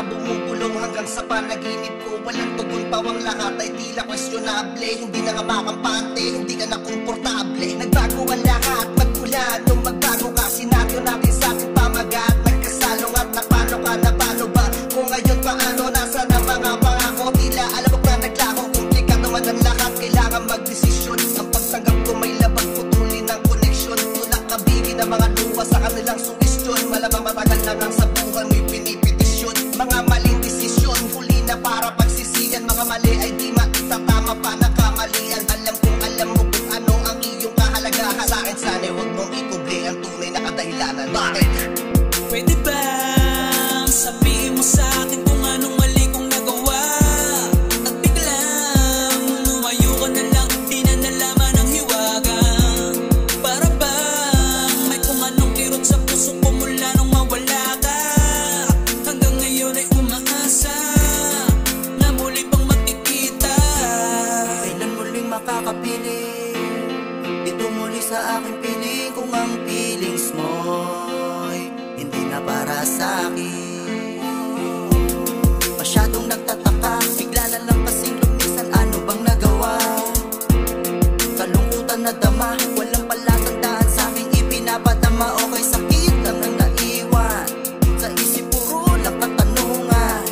mga bumubulong hanggang sa panaginip ko. Walang tugon, pawang lahat ay tila questionable. Hindi na nga makampante, hindi ka na komportable. Nagbago ang lahat, magmula nung magbago ka. Senaryo natin sa ating pamagat, nagkasalong at napano ka, napano ba? Kung ngayon paano, nasa na mga pangako? Tila alam mo na naglako, komplikado man ang lahat. Kailangan magdesisyon, ang pagtanggap ko may labag, putulin ang koneksyon. Tulak kabigin ang mga luwa sa kanilang sugestyon. Malamang matagal na lang sa buhay mo'y pinipetisyon. Mga maling desisyon, huli na para pagsisiyan. Mga mali ay di maitatama pa na kamalian. Alam kong alam mo kung ano ang iyong kahalagahan. Sa akin sana'y huwag mong ikubli ang tunay na kadahilanan. Bakit? Pwede bang sabihin mo sa akin kung anong mali kong nagawa? At biglang lumayo ka na lang, di na nalaman ang hiwaga. Para bang may kung anong kirot sa puso ko mula nung mawala ka. Hanggang ngayon ay umaasa na muli pang magkikita. Kailan muling makakapiling? Dito muli sa aking piling kung ang feelings mo'y hindi na para sa akin. Masyadong nagtataka, bigla na lang kasing lumisan. Ano bang nagawa? Kalungkutan na dama, walang palatandaan sa aking ipinapadama. Okay, sakit lang ang naiwan sa isip, puro lang katanungan.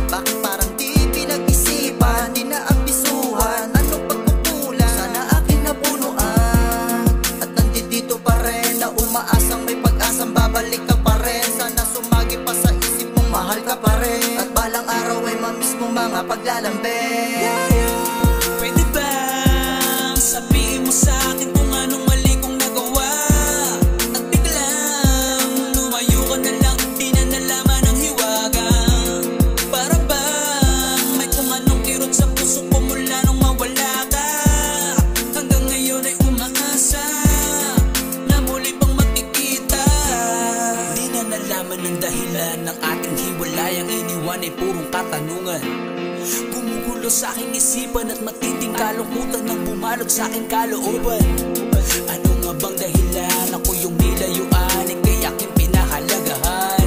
Bakit parang di pinag-isipan, di na ambisuhan? Ano pagkukulang? Sana aking napunuan at nandito pa rin, na umaasang may pag-asang babalik ka pa rin. Sana sumagi pa sa isip mong mahal ka pa rin, at balang araw ay mamiss mong mga paglalambing. Pwede bang sabihin mo sa akin kung anong mali kong nagawa? At biglang lumayo ka na lang, di na nalaman ang hiwaga. Para bang may kung anong kirot sa puso ko mula nung mawala ka. Hanggang ngayon ay umaasa na muli pang magkikita. Di na nalaman ang dahilan ng ating hiwalay. Ang iniwan ay purong katanungan. Gumugulo sa aking isipan at matinding kalungkutan nang bumalot sa aking kalooban. Ano nga bang dahilan? Ako yung nilayuan, ika'y aking pinahalagahan.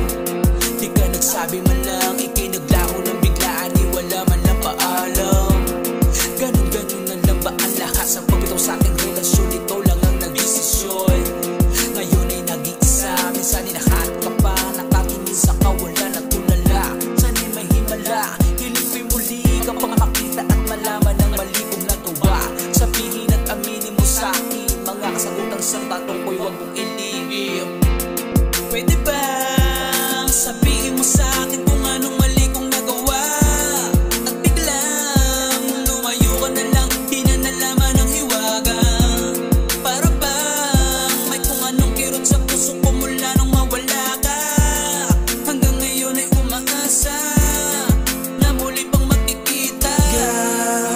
Di ka nagsabi man lang, ika'y naglako ng biglaan, di wala man lang paalam. Ganun-ganun na lang ba ang lahat sa pagbitaw sa ating relasyon? Ito lang ang nagdesisyon. Ngayon ay nag-iisa, minsan inahat ka pa, nakatingin sa kawalan at tulala. Sana'y may himala, hilipin muli ka pang makita at malaman ang mali kong nagawa. Sabihin at aminin mo sa akin mga kasagutan sa tanong ko'y huwag mong ilihim. Pwede bang sabihin mo sa akin kung anong mali kong nagawa? At biglang lumayo ka na lang, di na nalaman ang hiwaga. Para bang may kung anong kirot sa puso ko mula nung mawala ka. Hanggang ngayon ay umaasa na muli pang magkikita.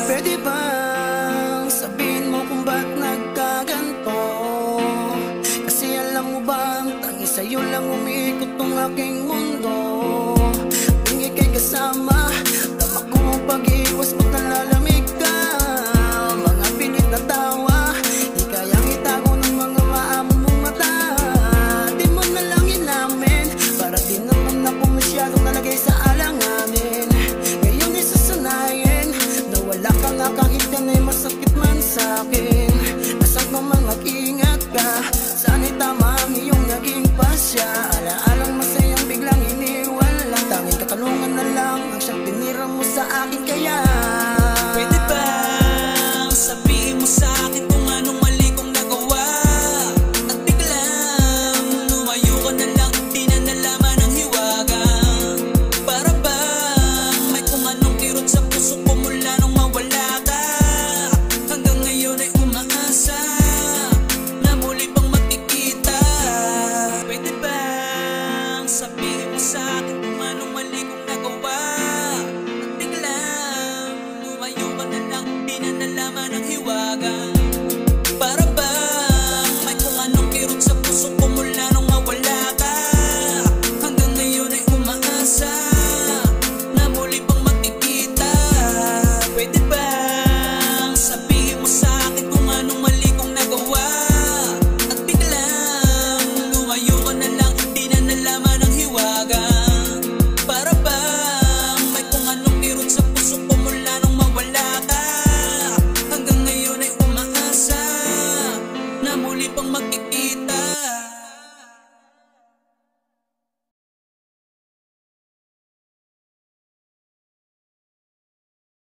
Pwede bang sabihin mo kung ba't nagkaganto? Kasi alam mo bang tangi sa'yo lang umiikot tong aking mundo. Tuwing ika'y kasama, tama ko pag-iwas mo't nalalamig ka. Mga pilit na tawa